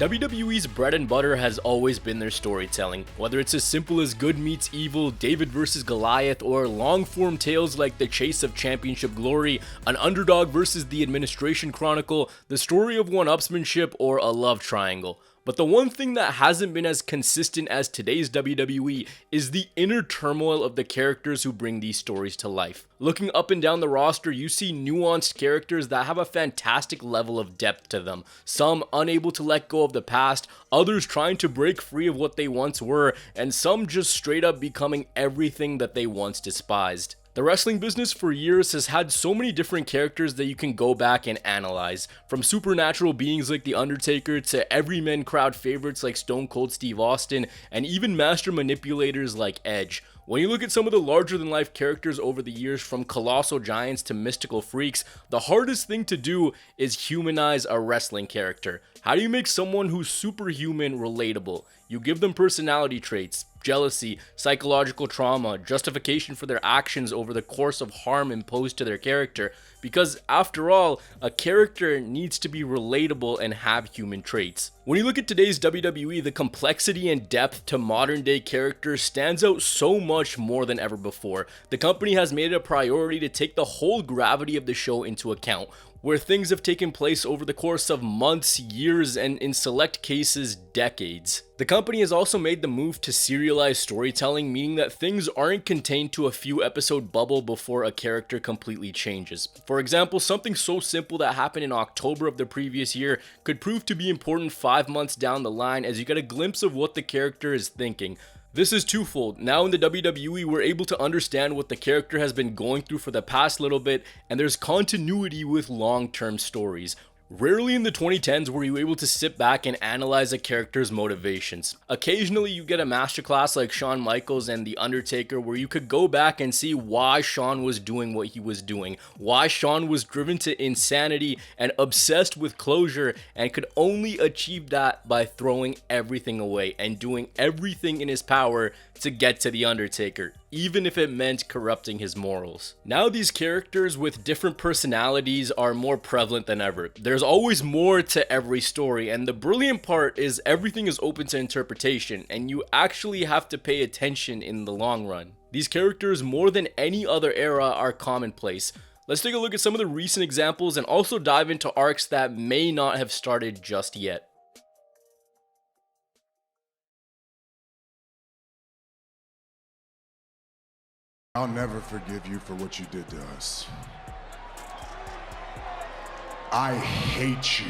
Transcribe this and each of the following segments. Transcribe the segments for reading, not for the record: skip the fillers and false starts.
WWE's bread and butter has always been their storytelling, whether it's as simple as good meets evil, David vs. Goliath, or long-form tales like the Chase of Championship Glory, an underdog versus the Administration Chronicle, the story of one-upsmanship, or a love triangle. But the one thing that hasn't been as consistent as today's WWE is the inner turmoil of the characters who bring these stories to life. Looking up and down the roster, you see nuanced characters that have a fantastic level of depth to them. Some unable to let go of the past, others trying to break free of what they once were, and some just straight up becoming everything that they once despised. The wrestling business for years has had so many different characters that you can go back and analyze, from supernatural beings like The Undertaker to everyman crowd favorites like Stone Cold Steve Austin, and even master manipulators like Edge. When you look at some of the larger-than-life characters over the years, from colossal giants to mystical freaks, the hardest thing to do is humanize a wrestling character. How do you make someone who's superhuman relatable? You give them personality traits, jealousy, psychological trauma, justification for their actions over the course of harm imposed to their character, because after all, a character needs to be relatable and have human traits. When you look at today's WWE, the complexity and depth to modern day characters stands out so much more than ever before. The company has made it a priority to take the whole gravity of the show into account, where things have taken place over the course of months, years, and in select cases, decades. The company has also made the move to serialize storytelling, meaning that things aren't contained to a few episode bubble before a character completely changes. For example, something so simple that happened in October of the previous year could prove to be important 5 months down the line as you get a glimpse of what the character is thinking. This is twofold. Now in the WWE, we're able to understand what the character has been going through for the past little bit, and there's continuity with long-term stories. Rarely in the 2010s were you able to sit back and analyze a character's motivations. Occasionally you get a masterclass like Shawn Michaels and The Undertaker where you could go back and see why Shawn was doing what he was doing, why Shawn was driven to insanity and obsessed with closure and could only achieve that by throwing everything away and doing everything in his power to get to The Undertaker, even if it meant corrupting his morals. Now these characters with different personalities are more prevalent than ever. There's always more to every story, and the brilliant part is everything is open to interpretation, and you actually have to pay attention in the long run. These characters, more than any other era, are commonplace. Let's take a look at some of the recent examples and also dive into arcs that may not have started just yet. I'll never forgive you for what you did to us. I hate you.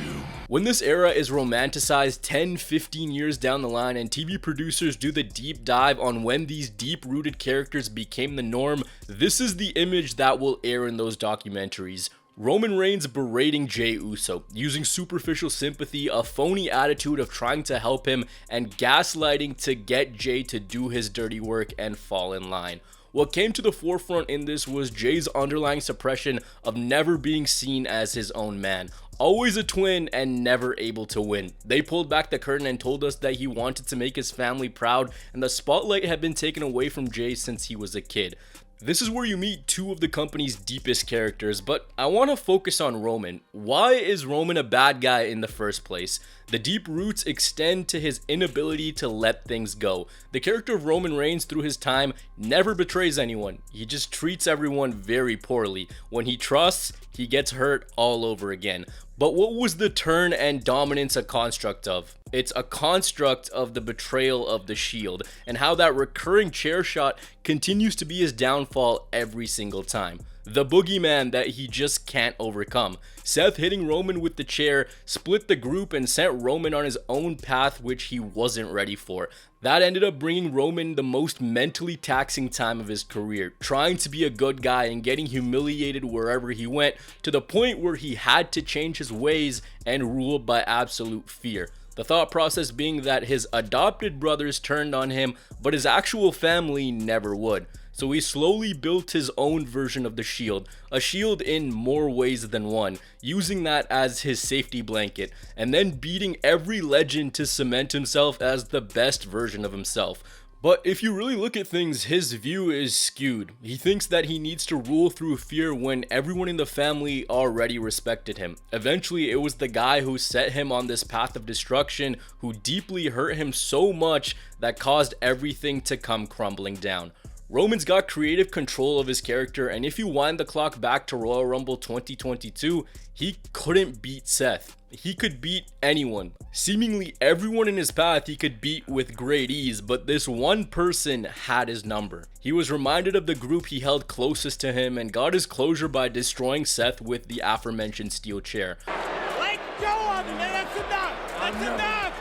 When this era is romanticized 10-15 years down the line and TV producers do the deep dive on when these deep-rooted characters became the norm, this is the image that will air in those documentaries. Roman Reigns berating Jey Uso, using superficial sympathy, a phony attitude of trying to help him, and gaslighting to get Jey to do his dirty work and fall in line. What came to the forefront in this was Jey's underlying suppression of never being seen as his own man. Always a twin and never able to win. They pulled back the curtain and told us that he wanted to make his family proud, and the spotlight had been taken away from Jey since he was a kid. This is where you meet two of the company's deepest characters, but I want to focus on Roman. Why is Roman a bad guy in the first place? The deep roots extend to his inability to let things go. The character of Roman Reigns through his time never betrays anyone. He just treats everyone very poorly. When he trusts, he gets hurt all over again. But what was the turn and dominance a construct of? It's a construct of the betrayal of the Shield, and how that recurring chair shot continues to be his downfall every single time. The boogeyman that he just can't overcome. Seth hitting Roman with the chair split the group and sent Roman on his own path, which he wasn't ready for. That ended up bringing Roman the most mentally taxing time of his career, trying to be a good guy and getting humiliated wherever he went, to the point where he had to change his ways and rule by absolute fear. The thought process being that his adopted brothers turned on him, but his actual family never would. So he slowly built his own version of the Shield, a shield in more ways than one, using that as his safety blanket, and then beating every legend to cement himself as the best version of himself. But if you really look at things, his view is skewed. He thinks that he needs to rule through fear when everyone in the family already respected him. Eventually, it was the guy who set him on this path of destruction who deeply hurt him so much that caused everything to come crumbling down. Roman's got creative control of his character, and if you wind the clock back to Royal Rumble 2022, he couldn't beat Seth. He could beat anyone. Seemingly everyone in his path he could beat with great ease, but this one person had his number. He was reminded of the group he held closest to him and got his closure by destroying Seth with the aforementioned steel chair. Let go of me, man. That's enough. That's enough.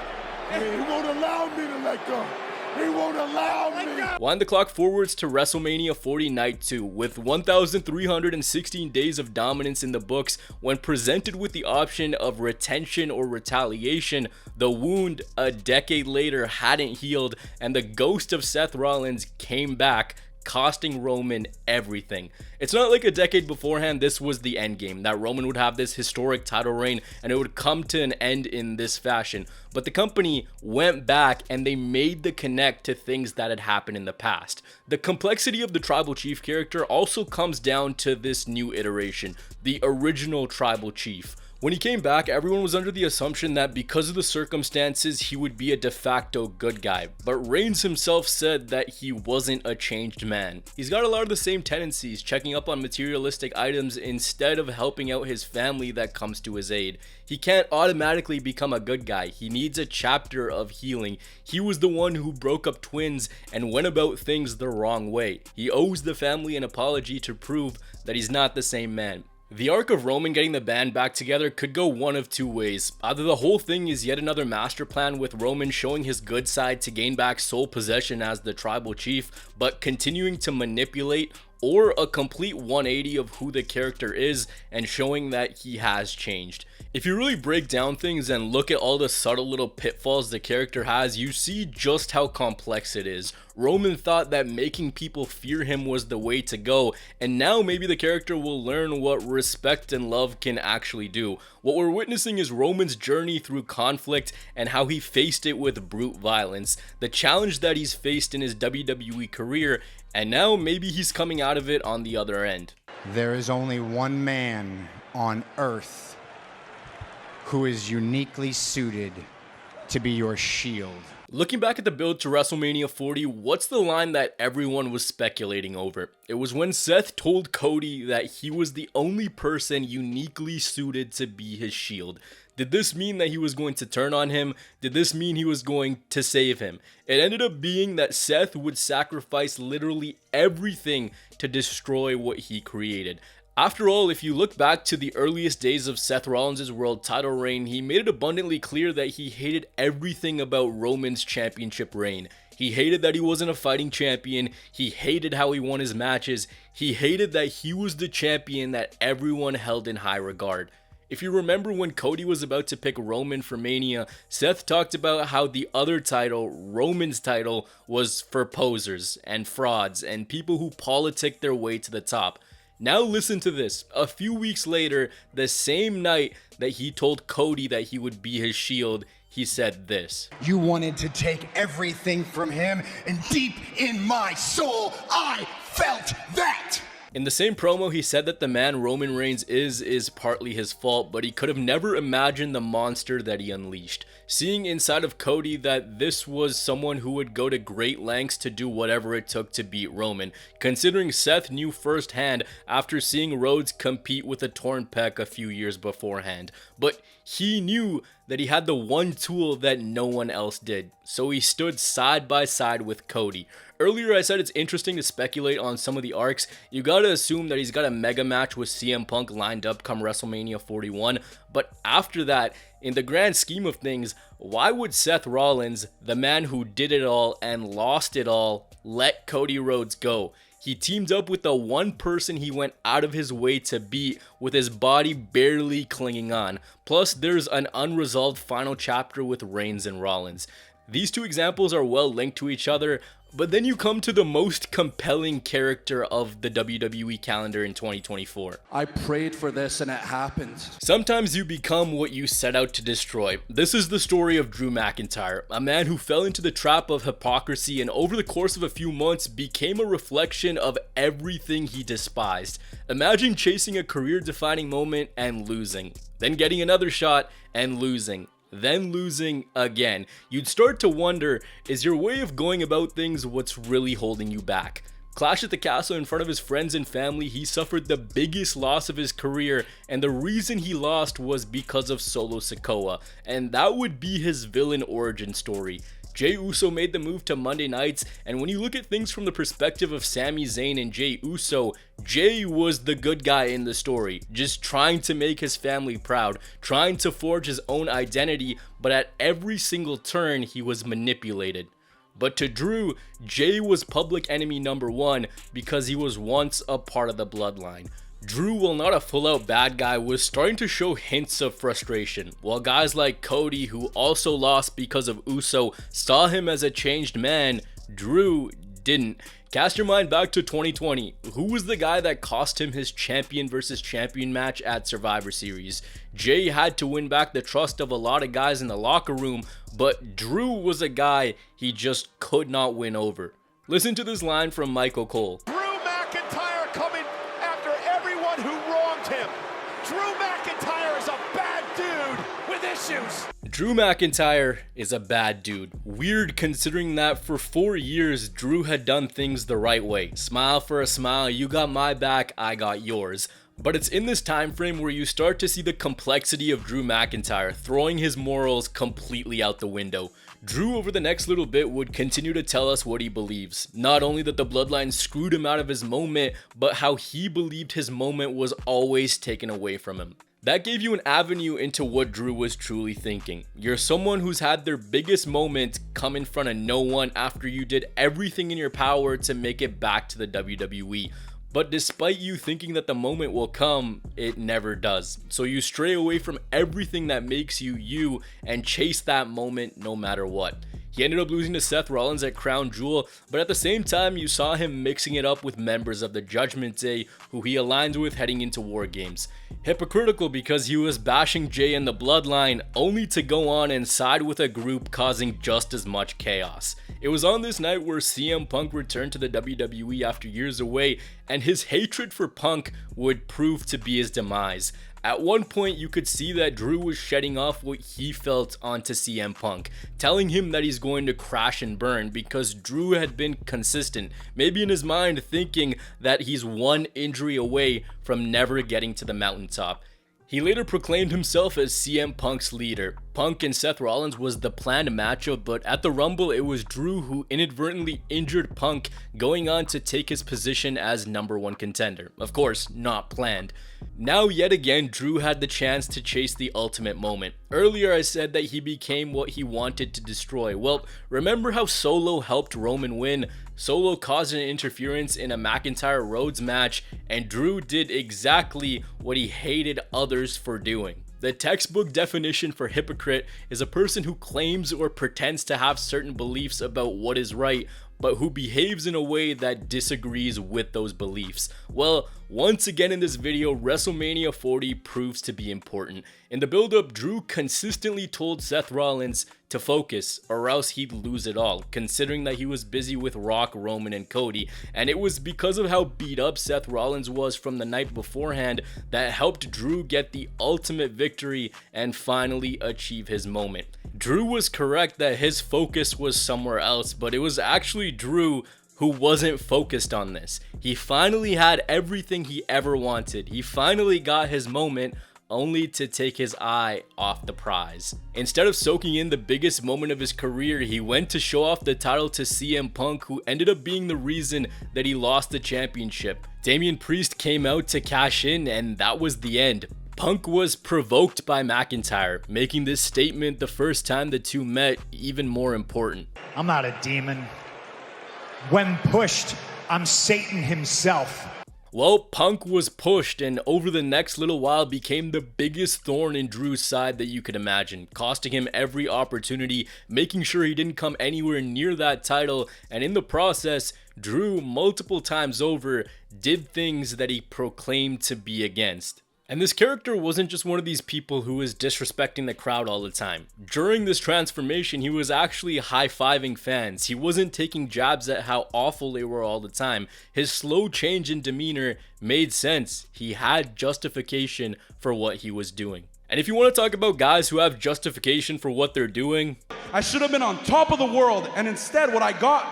He won't allow me to let go. He won't allow me. Wind the clock forwards to WrestleMania 40 Night 2, with 1,316 days of dominance in the books. When presented with the option of retention or retaliation, the wound a decade later hadn't healed, and the ghost of Seth Rollins came back, costing Roman everything. It's not like a decade beforehand this was the end game, that Roman would have this historic title reign and it would come to an end in this fashion. But the company went back and they made the connect to things that had happened in the past. The complexity of the Tribal Chief character also comes down to this new iteration, the original Tribal Chief. When he came back, everyone was under the assumption that because of the circumstances, he would be a de facto good guy. But Reigns himself said that he wasn't a changed man. He's got a lot of the same tendencies, checking up on materialistic items instead of helping out his family that comes to his aid. He can't automatically become a good guy. He needs a chapter of healing. He was the one who broke up twins and went about things the wrong way. He owes the family an apology to prove that he's not the same man. The arc of Roman getting the band back together could go one of two ways. Either the whole thing is yet another master plan with Roman showing his good side to gain back sole possession as the Tribal Chief, but continuing to manipulate, or a complete 180 of who the character is and showing that he has changed. If you really break down things and look at all the subtle little pitfalls the character has, you see just how complex it is. Roman thought that making people fear him was the way to go, and now maybe the character will learn what respect and love can actually do. What we're witnessing is Roman's journey through conflict and how he faced it with brute violence, the challenge that he's faced in his WWE career, and now maybe he's coming out of it on the other end. There is only one man on earth who is uniquely suited to be your shield. Looking back at the build to WrestleMania 40, what's the line that everyone was speculating over? It was when Seth told Cody that he was the only person uniquely suited to be his shield. Did this mean that he was going to turn on him? Did this mean he was going to save him? It ended up being that Seth would sacrifice literally everything to destroy what he created. After all, if you look back to the earliest days of Seth Rollins' world title reign, he made it abundantly clear that he hated everything about Roman's championship reign. He hated that he wasn't a fighting champion, he hated how he won his matches, he hated that he was the champion that everyone held in high regard. If you remember when Cody was about to pick Roman for Mania, Seth talked about how the other title, Roman's title, was for posers and frauds and people who politic their way to the top. Now listen to this. A few weeks later, the same night that he told Cody that he would be his shield, he said this. You wanted to take everything from him, and deep in my soul, I felt that. In the same promo, he said that the man Roman Reigns is partly his fault, but he could have never imagined the monster that he unleashed. Seeing inside of Cody that this was someone who would go to great lengths to do whatever it took to beat Roman, considering Seth knew firsthand after seeing Rhodes compete with a torn pec a few years beforehand. But he knew that he had the one tool that no one else did, so he stood side by side with Cody. Earlier I said it's interesting to speculate on some of the arcs. You gotta assume that he's got a mega match with CM Punk lined up come WrestleMania 41, but after that, in the grand scheme of things, why would Seth Rollins, the man who did it all and lost it all, let Cody Rhodes go? He teamed up with the one person he went out of his way to beat with his body barely clinging on. Plus, there's an unresolved final chapter with Reigns and Rollins. These two examples are well linked to each other. But then you come to the most compelling character of the WWE calendar in 2024. I prayed for this and it happened. Sometimes you become what you set out to destroy. This is the story of Drew McIntyre, a man who fell into the trap of hypocrisy and over the course of a few months became a reflection of everything he despised. Imagine chasing a career-defining moment and losing, then getting another shot and losing, then losing again. You'd start to wonder, is your way of going about things what's really holding you back? Clash at the Castle in front of his friends and family, he suffered the biggest loss of his career, and the reason he lost was because of Solo Sikoa, and that would be his villain origin story. Jey Uso made the move to Monday nights, and when you look at things from the perspective of Sami Zayn and Jey Uso, Jey was the good guy in the story, just trying to make his family proud, trying to forge his own identity, but at every single turn he was manipulated. But to Drew, Jey was public enemy number one because he was once a part of the bloodline. Drew, while not a full-out bad guy, was starting to show hints of frustration, while guys like Cody, who also lost because of Uso, saw him as a changed man. Drew didn't. Cast your mind back to 2020. Who was the guy that cost him his champion versus champion match at Survivor Series? Jey had to win back the trust of a lot of guys in the locker room, but Drew was a guy he just could not win over. Listen to this line from Michael Cole. Drew McIntyre coming after everyone who wronged him. Drew McIntyre is a bad dude with issues. Drew McIntyre is a bad dude. Weird considering that for 4 years, Drew had done things the right way. Smile for a smile, you got my back, I got yours. But it's in this time frame where you start to see the complexity of Drew McIntyre, throwing his morals completely out the window. Drew over the next little bit would continue to tell us what he believes. Not only that the bloodline screwed him out of his moment, but how he believed his moment was always taken away from him. That gave you an avenue into what Drew was truly thinking. You're someone who's had their biggest moment come in front of no one after you did everything in your power to make it back to the WWE. But despite you thinking that the moment will come, it never does. So you stray away from everything that makes you you and chase that moment no matter what. He ended up losing to Seth Rollins at Crown Jewel, but at the same time you saw him mixing it up with members of the Judgment Day who he aligned with heading into War Games. Hypocritical because he was bashing Jey and the Bloodline only to go on and side with a group causing just as much chaos. It was on this night where CM Punk returned to the WWE after years away, and his hatred for Punk would prove to be his demise. At one point, you could see that Drew was shedding off what he felt onto CM Punk, telling him that he's going to crash and burn because Drew had been consistent, maybe in his mind thinking that he's one injury away from never getting to the mountaintop. He later proclaimed himself as CM Punk's leader. Punk and Seth Rollins was the planned matchup, but at the Rumble, it was Drew who inadvertently injured Punk, going on to take his position as #1 contender. Of course, not planned. Now, yet again, Drew had the chance to chase the ultimate moment. Earlier, I said that he became what he wanted to destroy. Well, remember how Solo helped Roman win? Solo caused an interference in a McIntyre Rhodes match, and Drew did exactly what he hated others for doing. The textbook definition for hypocrite is a person who claims or pretends to have certain beliefs about what is right, but who behaves in a way that disagrees with those beliefs. Well, once again in this video, WrestleMania 40 proves to be important. In the build-up, Drew consistently told Seth Rollins to focus or else he'd lose it all, considering that he was busy with Rock, Roman, and Cody, and it was because of how beat up Seth Rollins was from the night beforehand that helped Drew get the ultimate victory and finally achieve his moment. Drew was correct that his focus was somewhere else, but it was actually Drew who wasn't focused on this. He finally had everything he ever wanted. He finally got his moment, only to take his eye off the prize. Instead of soaking in the biggest moment of his career, he went to show off the title to CM Punk, who ended up being the reason that he lost the championship. Damian Priest came out to cash in, and that was the end. Punk was provoked by McIntyre, making this statement the first time the two met even more important. I'm not a demon. When pushed, I'm Satan himself. Well, Punk was pushed and over the next little while became the biggest thorn in Drew's side that you could imagine, costing him every opportunity, making sure he didn't come anywhere near that title, and in the process, Drew multiple times over did things that he proclaimed to be against. And this character wasn't just one of these people who was disrespecting the crowd all the time. During this transformation, he was actually high-fiving fans. He wasn't taking jabs at how awful they were all the time. His slow change in demeanor made sense. He had justification for what he was doing. And if you want to talk about guys who have justification for what they're doing, I should have been on top of the world, and instead what I got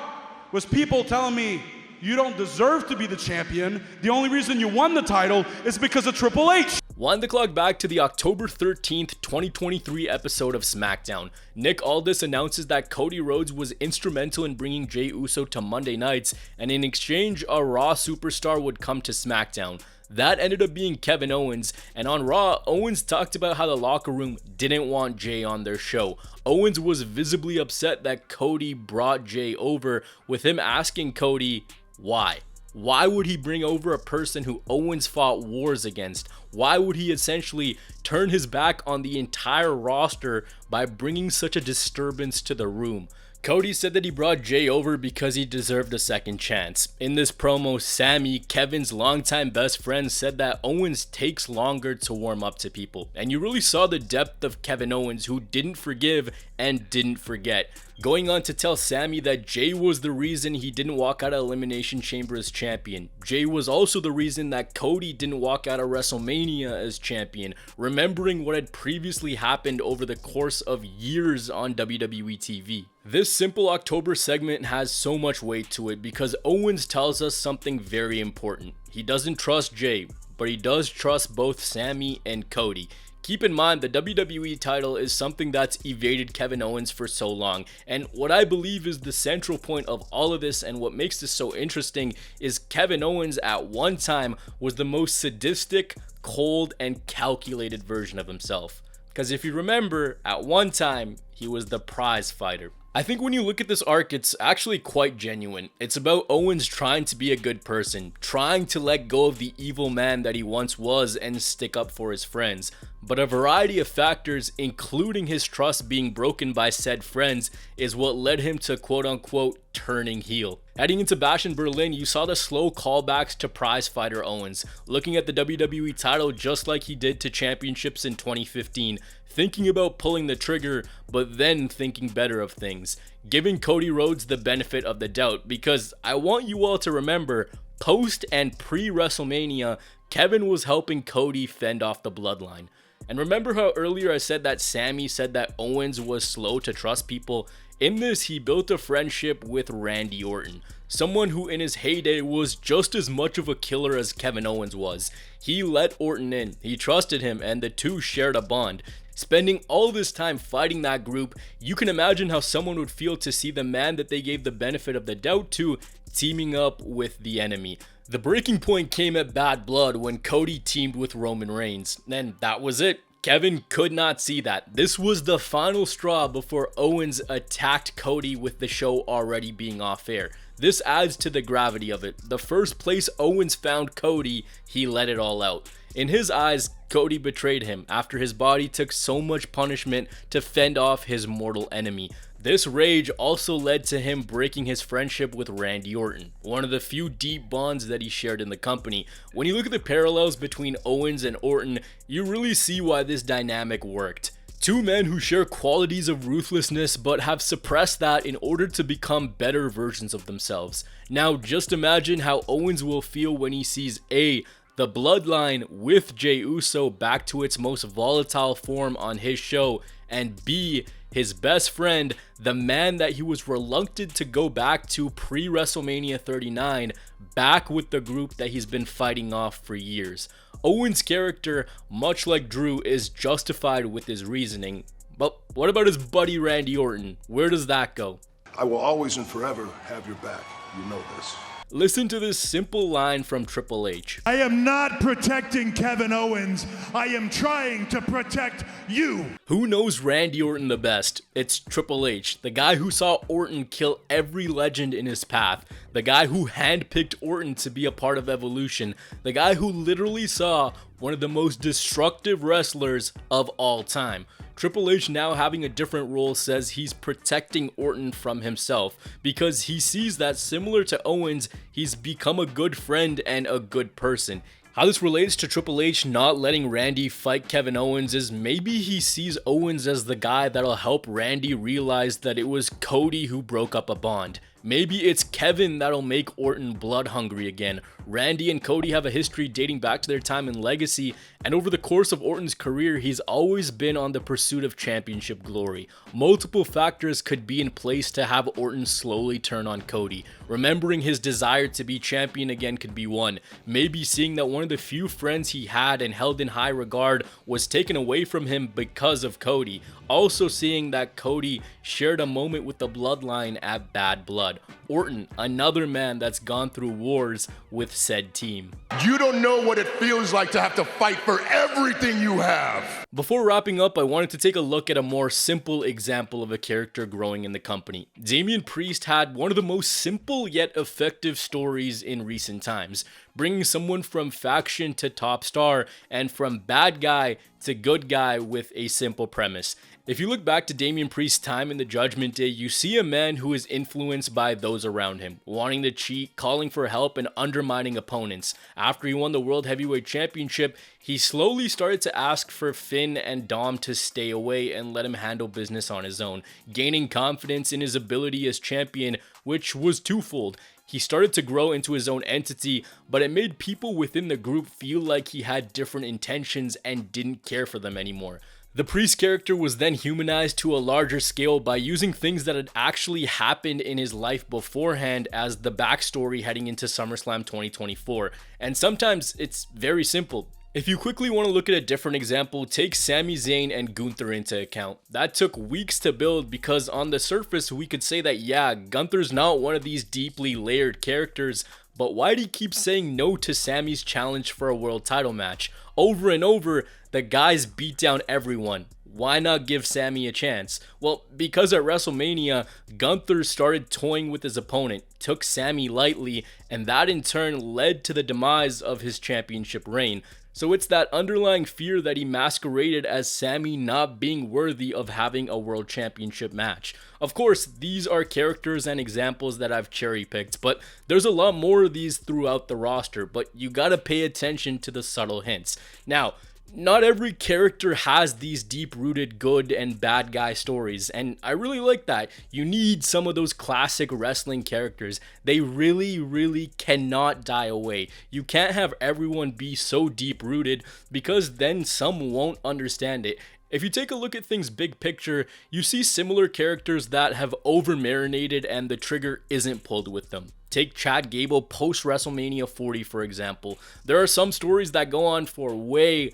was people telling me, you don't deserve to be the champion. The only reason you won the title is because of Triple H. Wind the clock back to the October 13th, 2023 episode of SmackDown. Nick Aldis announces that Cody Rhodes was instrumental in bringing Jey Uso to Monday nights, and in exchange, a Raw superstar would come to SmackDown. That ended up being Kevin Owens, and on Raw, Owens talked about how the locker room didn't want Jey on their show. Owens was visibly upset that Cody brought Jey over, with him asking Cody, why? Why would he bring over a person who Owens fought wars against? Why would he essentially turn his back on the entire roster by bringing such a disturbance to the room? Cody said that he brought Jey over because he deserved a second chance. In this promo, Sammy, Kevin's longtime best friend, said that Owens takes longer to warm up to people. And you really saw the depth of Kevin Owens, who didn't forgive and didn't forget. Going on to tell Sammy that Jey was the reason he didn't walk out of Elimination Chamber as champion. Jey was also the reason that Cody didn't walk out of WrestleMania as champion, remembering what had previously happened over the course of years on WWE TV. This simple October segment has so much weight to it because Owens tells us something very important. He doesn't trust Jey, but he does trust both Sammy and Cody. Keep in mind, the WWE title is something that's evaded Kevin Owens for so long, and what I believe is the central point of all of this and what makes this so interesting is Kevin Owens at one time was the most sadistic, cold, and calculated version of himself. Because if you remember, at one time, he was the prize fighter. I think when you look at this arc, it's actually quite genuine. It's about Owens trying to be a good person, trying to let go of the evil man that he once was and stick up for his friends. But a variety of factors, including his trust being broken by said friends, is what led him to quote-unquote turning heel. Heading into Bash in Berlin, you saw the slow callbacks to prize fighter Owens, looking at the WWE title just like he did to championships in 2015, thinking about pulling the trigger, but then thinking better of things, giving Cody Rhodes the benefit of the doubt, because I want you all to remember, post and pre-WrestleMania, Kevin was helping Cody fend off the bloodline. And remember how earlier I said that Sammy said that Owens was slow to trust people? In this, he built a friendship with Randy Orton, someone who in his heyday was just as much of a killer as Kevin Owens was. He let Orton in, he trusted him, and the two shared a bond. Spending all this time fighting that group, you can imagine how someone would feel to see the man that they gave the benefit of the doubt to teaming up with the enemy. The breaking point came at Bad Blood when Cody teamed with Roman Reigns, and that was it. Kevin could not see that. This was the final straw before Owens attacked Cody with the show already being off air. This adds to the gravity of it. The first place Owens found Cody, he let it all out. In his eyes, Cody betrayed him after his body took so much punishment to fend off his mortal enemy. This rage also led to him breaking his friendship with Randy Orton, one of the few deep bonds that he shared in the company. When you look at the parallels between Owens and Orton, you really see why this dynamic worked. Two men who share qualities of ruthlessness but have suppressed that in order to become better versions of themselves. Now just imagine how Owens will feel when he sees A, the bloodline with Jey Uso back to its most volatile form on his show, and B, his best friend, the man that he was reluctant to go back to pre-WrestleMania 39, back with the group that he's been fighting off for years. Owens' character, much like Drew, is justified with his reasoning. But what about his buddy Randy Orton? Where does that go? I will always and forever have your back. You know this. Listen to this simple line from Triple H. I am not protecting Kevin Owens. I am trying to protect you. Who knows Randy Orton the best? It's Triple H, the guy who saw Orton kill every legend in his path, the guy who handpicked Orton to be a part of Evolution, the guy who literally saw one of the most destructive wrestlers of all time. Triple H, now having a different role, says he's protecting Orton from himself because he sees that, similar to Owens, he's become a good friend and a good person. How this relates to Triple H not letting Randy fight Kevin Owens is maybe he sees Owens as the guy that'll help Randy realize that it was Cody who broke up a bond. Maybe it's Kevin that'll make Orton blood hungry again. Randy and Cody have a history dating back to their time in Legacy, and over the course of Orton's career, he's always been on the pursuit of championship glory. Multiple factors could be in place to have Orton slowly turn on Cody. Remembering his desire to be champion again could be one. Maybe seeing that one of the few friends he had and held in high regard was taken away from him because of Cody. Also seeing that Cody shared a moment with the bloodline at Bad Blood. Orton, another man that's gone through wars with said team. You don't know what it feels like to have to fight for everything you have. Before wrapping up, I wanted to take a look at a more simple example of a character growing in the company. Damian Priest had one of the most simple yet effective stories in recent times, bringing someone from faction to top star and from bad guy to good guy with a simple premise. If you look back to Damian Priest's time in the Judgment Day, you see a man who is influenced by those around him, wanting to cheat, calling for help, and undermining opponents. After he won the World Heavyweight Championship, he slowly started to ask for Finn and Dom to stay away and let him handle business on his own, gaining confidence in his ability as champion, which was twofold. He started to grow into his own entity, but it made people within the group feel like he had different intentions and didn't care for them anymore. The Priest character was then humanized to a larger scale by using things that had actually happened in his life beforehand as the backstory heading into SummerSlam 2024. And sometimes it's very simple. If you quickly want to look at a different example, take Sami Zayn and Gunther into account. That took weeks to build because on the surface we could say that yeah, Gunther's not one of these deeply layered characters, but why'd he keep saying no to Sami's challenge for a world title match? Over and over, the guys beat down everyone. Why not give Sami a chance? Well, because at WrestleMania, Gunther started toying with his opponent, took Sami lightly, and that in turn led to the demise of his championship reign. So it's that underlying fear that he masqueraded as Sami not being worthy of having a world championship match. Of course, these are characters and examples that I've cherry picked, but there's a lot more of these throughout the roster, but you gotta pay attention to the subtle hints. Now, not every character has these deep-rooted good and bad guy stories, and I really like that. You need some of those classic wrestling characters. They really cannot die away. You can't have everyone be so deep-rooted because then some won't understand it. If you take a look at things big picture, you see similar characters that have over-marinated and the trigger isn't pulled with them. Take Chad Gable post WrestleMania 40 for example. There are some stories that go on for way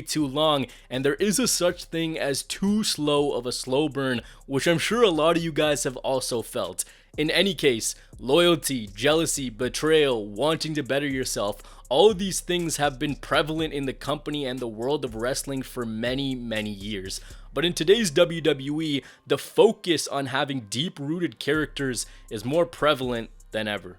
too long, and there is a such thing as too slow of a slow burn, which I'm sure a lot of you guys have also felt. In any case, loyalty, jealousy, betrayal, wanting to better yourself, all of these things have been prevalent in the company and the world of wrestling for many years. But in today's WWE, the focus on having deep-rooted characters is more prevalent than ever.